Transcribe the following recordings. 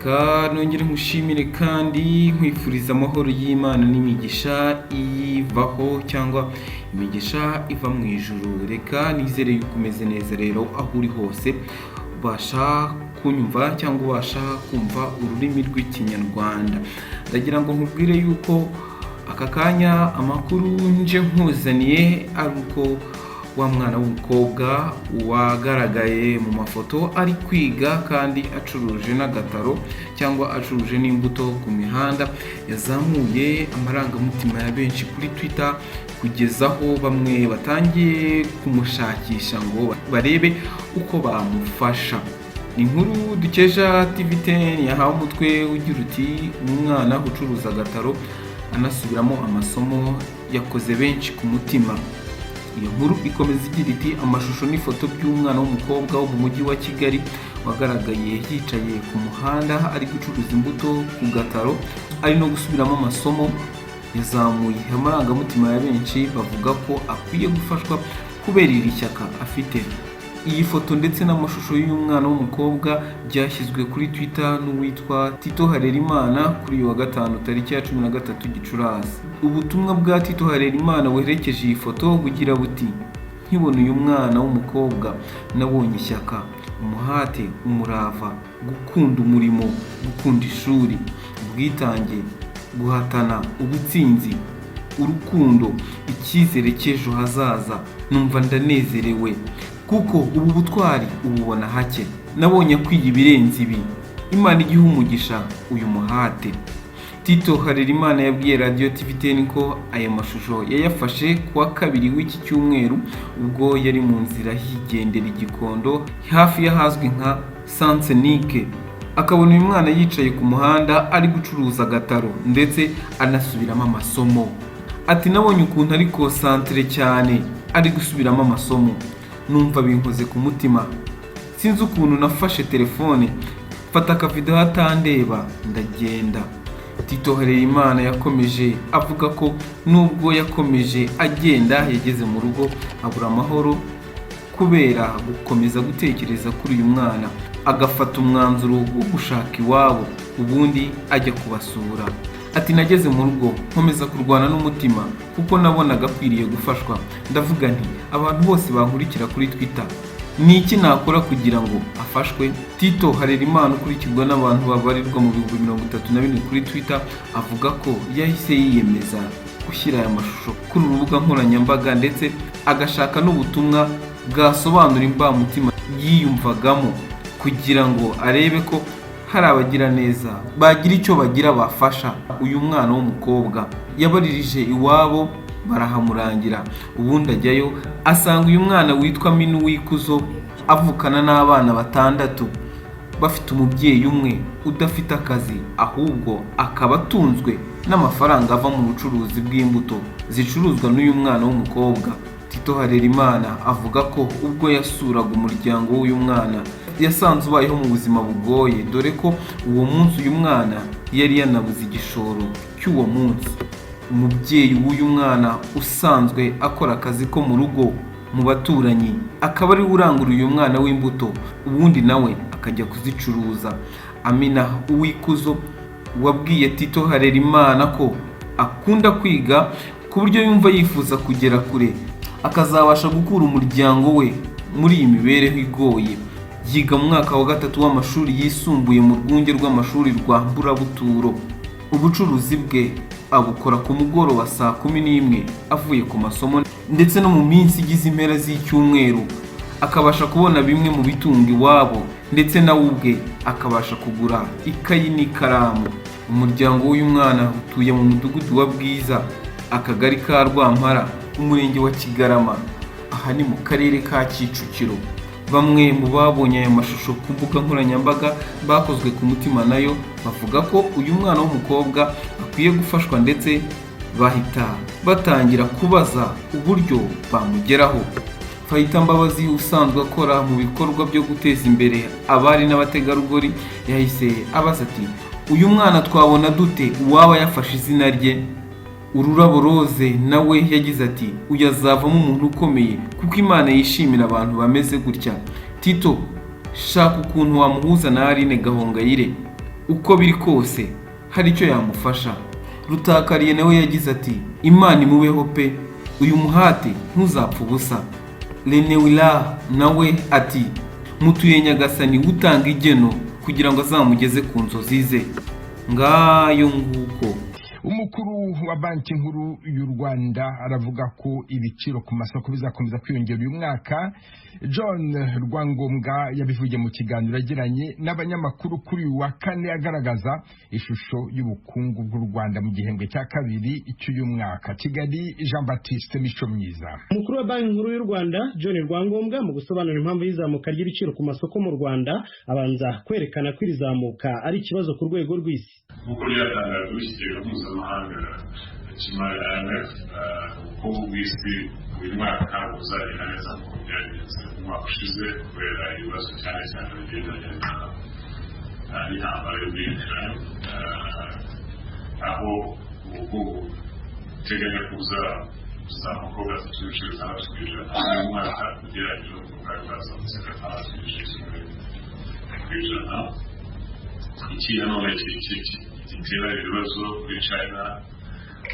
reka nongere nkushimire kandi nkwifuriza amahoro y'Imana n'imigisha ivaho cyangwa imigisha iva mu ijuru. Reka nizere yuko umeze neza rero aho uri hose ubasha kunyumva cyangwa ubasha kumva ururimi rw'ikinyarwanda. Ndagira ngo nkubwire yuko aka kanya amakuru nje nkuzaniye ari uko wa mwana w'umukobwa wagaragaye mu mafoto ari kwiga kandi acuruje n'agataro cyangwa acuruje n'imbuto ku mihanda yazamuye amarangamutima ya benshi kuri Twitter kugeza aho bamwe batangiye kumushakisha ngo barebe uko bamufasha. Inkuru dukesha TV10 yahawe umutwe ugira uti umwana ucuruza agataro anasubiramo amasomo yakoze benshi ku mutima. Iyo nkuru ikomeza igira iti amashusho n'ifoto by'umwana w'umukobwa wo mu mujyi wa Kigali wagaragaye yicaye ku muhanda ari gucuruza imbuto ku gataro ari no gusubiramo amasomo yazamuye amarangamutima ya benshi bavuga ko akwiye gufashwa kubera iri shyaka afite. Iyi foto ndetse n'amashusho y'umwana w'umukobwa byashyizwe kuri Twitter n'uwitwa Tito Harerimana kuri uyu wa gatanu tariki ya 13 Gicurasi. Ubutumwa bwa Tito Harerimana werekeje iyi foto bugira buti nkibona uyu mwana w'umukobwa nabonye ishyaka, umuhate, umurava, gukunda umurimo, gukunda ishuri, ubwitange, guhatana, ubutsinzi, urukundo, icyizere cy'ejo hazaza. Numva ndanezerewe kuko ubu butwari ububona hake. Nabonye kwiga ibirenze ibi. Imana igihe umugisha uyu muhate. Tito Harerimana yabwiye Radio TV10 ko aya mashusho yayafashe kuwa kabiri w'iki cyumweru ubwo yari mu nzira higendera Igikondo hafi y'ahazwi nka Sansenike. Akabona uyu mwana yicaye ku muhanda ari gucuruza agataro ndetse anasubiramo amasomo. Ati nabonye ukuntu ari concentré cyane ari gusubiramo amasomo. Numva binkoze ku mutima. Sinzi ukuntu nafashe telefone mfata akavideo hatandeba ndagenda. Tito Harerimana yakomeje avuga ko nubwo yakomeje agenda yageze mu rugo abura amahoro kubera gukomeza gutekereza kuri uyu mwana, agafata umwanzuro wo gushaka iwabo ubundi ajya kubasura. Ati nageze mu rugo nkomeza kurwana n'umutima kuko nabonaga akwiriye gufashwa. Ndavuga nti abantu bose bankurikira kuri Twitter ni iki nakora kugira ngo afashwe. Tito Harerimana ukurikirwa n'abantu babarirwa mu 34,000 kuri Twitter avuga ko yahise yiyemeza gushyira aya mashusho kuri urubuga nkoranyambaga ndetse agashaka n'ubutumwa bwasobanura imbamutima yiyumvagamo kugira ngo arebe ko hari abagira neza bagira icyo bagira bafasha uyu mwana w'umukobwa. Yabaririje iwabo barahamurangira ubundi ajyayo asanga uyu mwana witwa Minu Wikuzo avukana n'abana 6 bafite umubyeyi umwe udafite akazi ahubwo akaba atunzwe n'amafaranga ava mu bucuruzi bw'imbuto zicuruzwa n'uyu mwana w'umukobwa. Tito Harerimana avuga ko ubwo yasuraga umuryango w'uyu mwana yasanze ubayeho mu buzima bugoye dore ko uwo munsi uyu mwana yari yanabuze igishoro cy'uwo munsi. Umubyeyi w'uyu mwana usanzwe akora akazi ko mu rugo mu baturanyi akaba ari urangura uyu mwana w'imbuto ubundi nawe akajya kuzicuruza. Amina Uwikuzo wabwiye Tito Harerimana ko akunda kwiga ku buryo yumva yifuza kugera kure akazabasha gukura umuryango we muri iyi mibereho igoye. Yiga mu mwaka wa 3 w'amashuri yisumbuye mu rwunge rw'amashuri rwa Mburabuturo. Ubucuruzi bwe abukora ku mugoroba saa 11 avuye ku masomo ndetse no mu minsi igize impera z'icyumweru akabasha kubona bimwe mu bitunga iwabo ndetse nawe ubwe akabasha kugura ikayi n'ikaramu. Umuryango w'uyu mwana utuye mu mudugudu wa Bwiza, akagari ka Rwampara, umurenge wa Kigarama, aha ni mu karere ka Kicukiro. Bamwe mu babonye aya mashusho ku mbuga nkoranyambaga bakozwe ku mutima nayo bavuga ko uyu mwana w'umukobwa akwiye gufashwa ndetse bahita batangira kubaza uburyo bamugeraho. Fayita Mbabazi usanzwe akora mu bikorwa byo guteza imbere abari n'abategarugori yahise abaza ati uyu mwana twabona dute uwaba yafashe izina rye. Ururabo Rose nawe yagize ati uyazavamo umuntu ukomeye kuko Imana yishimira abantu bameze gutya. Tito shaka ukuntu wamuhuza na Aline Gahongayire uko biri kose hari icyo yamufasha. Rutakariye nawe yagize ati Imana imubeho pe, uyu muhate ntuzapfa ubusa. Renewila nawe ati mutuye Nyagasani gutanga igeno kugira ngo azamugeze ku nzozi ze. Ngayo nguko. Umukuru wa banki nkuru y'u Rwanda aravuga ko ibiciro ku masoko bizakomeza kwiyongera uyu mwaka. John Rwangombwa yabivugiye mu kiganiro yagiranye n'abanyamakuru kuri uyu wa kane agaragaza ishusho y'ubukungu bw'u Rwanda mu gihembwe cya kabiri cy'uyu mwaka. Kigali, Jean Baptiste Mico Myiza. Umukuru wa banki nkuru y'u Rwanda John Rwangombwa mu gusobanura impamvu y'izamuka ry'ibiciro ku masoko mu Rwanda abanza kwerekana ko irizamuka ari ikibazo ku rwego rw'isi. Nk'uko byatangajwe n'ikigega mpuzamahanga cy'imari IMF, ubukungu bw'isi buri mwaka buzagenda neza nk'uko byagenze mu mwaka ushize kubera ibibazo cyane cyane bigendanye n'intambara yo muri Ukraine, aho ubukungu buteganya kuzamuka gatatu n'ibice bitandatu ku ijana uyu mwaka ugereranyije n'uko bwari bwazamutse gatandatu n'ibice kimwe ku ijana. Iki nanone gitera ibibazo kuri China,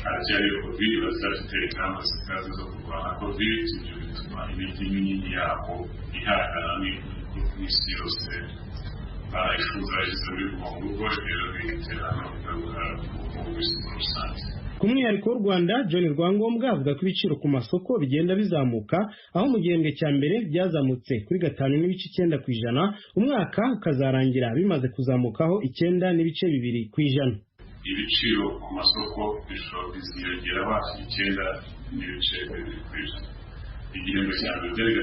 haracyari covid, bazafite ingamba zikaze zo kurwanya covid, ibyo bituma imijyi minini yabo ihangana n'isi yose barayifuza yashyize muri guma mu rugo, rero bigitera no kugaruka mu buzima rusange. Ku mwihariko w'u Rwanda, John Rwangombwa avuga ko ibiciro ku masoko bigenda bizamuka, aho mu gihembwe cya mbere byazamutse kuri 5.9 ku ijana, umwaka ukazarangira bimaze kuzamukaho 9.2 ku ijana. Ibiciro ku masoko biziyongera hafi 9.2 ku ijana. Igihembwe cya mbere byari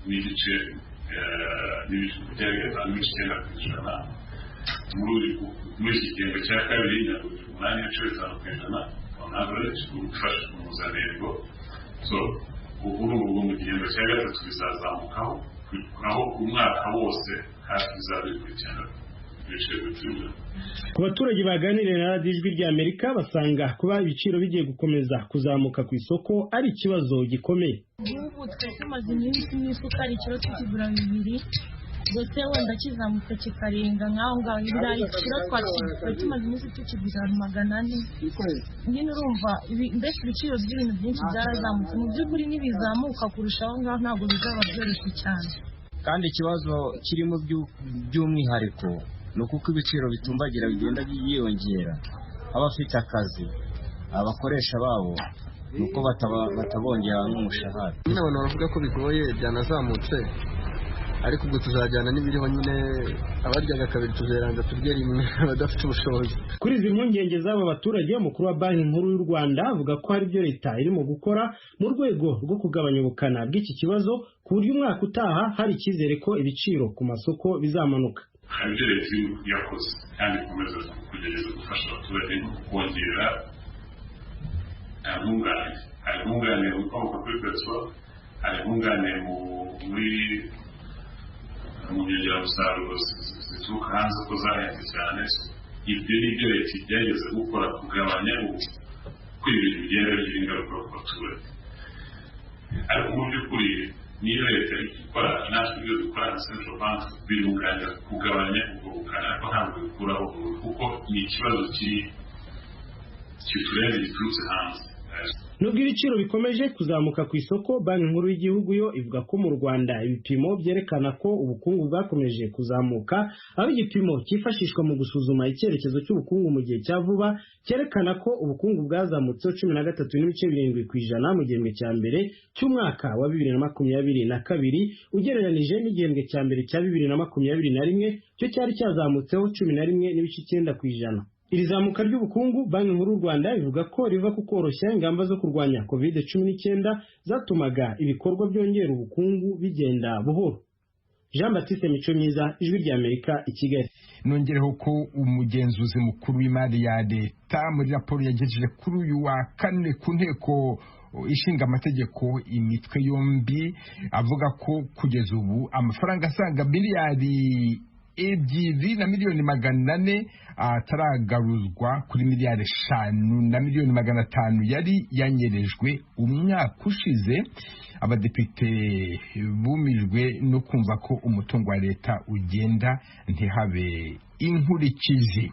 5.9 ku ijana. Muri iki gihembwe cya kabiri nyaruguru 8.5 ku ijana on average ufashe umuzanirwa. So ubu mu gihembwe cya gatatu bizazamukaho, aho umwaka wose hafi bizabikurikirana. Ku baturage baganiriye na Radio Ijwi ry'Amerika basanga kuba ibiciro bigiye gukomeza kuzamuka ku isoko ari ikibazo gikomeye. Ubu twamaze iminsi n'isukari ikiro tukigura 2, ndetse wenda kizamutse kikarenga nk'aho ngaho. Ibirayi ikiro twakigura tumaze iminsi tukigura 400. Nyine urumva mbese ibiciro by'ibintu byinshi byarazamutse, mu by'ukuri n'ibizamuka kurushaho ngaho ntabwo bizaba byoroshye cyane. Kandi ikibazo kirimo by'umwihariko ni uko ibiciro bitumbagira bigenda byiyongera. Abafite akazi, abakoresha babo nuko batabongera n'umushahara. Nyine abantu bavuga ko bigoye byanazamutse, ariko ubwo tuzajyana n'ibiriho nyine, abaryaga kabiri tuzeranda turye rimwe abadafite ubushobozi. Kuri izi mpungenge z'aba baturage, umukuru wa banki nkuru y'u Rwanda avuga ko hari ibyo leta irimo gukora mu rwego rwo kugabanya ubukana bw'iki kibazo, ku buryo umwaka utaha hari icyizere ko ibiciro ku masoko bizamanuka. Hari ibyo leta yakoze kandi ikomeza kugerageza gufasha abaturage no kongera ubwunganire bukomoka kuri peteroli, hari ubwunganire mu nyongeramusaruro zituruka hanze ko zahenze cyane. Ibyo ni byo leta igerageza gukora kugabanya uko ibintu bigenda bigira ingaruka ku baturage. Ariko mu by'ukuri niyo leta ikora, natwe ibyo dukora na Central Bank birunganira kugabanya ubwo bukana, ariko ntabwo bikuraho kuko ni ikibazo kiturenze giturutse hanze. Nubwo ibiciro bikomeje kuzamuka ku isoko, banki nkuru y'igihugu yo ivuga ko mu Rwanda ibipimo byerekana ko ubukungu bwakomeje kuzamuka, aho igipimo cyifashishwa mu gusuzuma icyerekezo cy'ubukungu mu gihe cya vuba cyerekana ko ubukungu bwazamutse 13.7 ku ijana mu gihembwe cya mbere cy'umwaka wa 2022 ugereranije n'igihembwe cya mbere cya 2021 cyo cyari cyazamutseho 11.9 ku ijana. Iri zamuka ry'ubukungu banki nkuru y'u Rwanda ivuga ko riva ku koroshya ingamba zo kurwanya COVID-19 zatumaga ibikorwa byongera ubukungu bigenda buhoro. Jean Baptiste Mico Myiza, Ijwi ry'Amerika, i Kigali. Nongereho ko umugenzuzi mukuru w'imari ya leta muri raporo yagejeje kuri uyu wa kane ku nteko ishinga amategeko imitwe yombi avuga ko kugeza ubu amafaranga asaga miliyari ebyiri na miliyoni 400 ataragaruzwa kuri miliyari 5 na miliyoni 500 yari yanyerejwe umwaka ushize. Abadepite bumijwe no kumva ko umutungo wa leta ugenda ntihabe inkurikizi.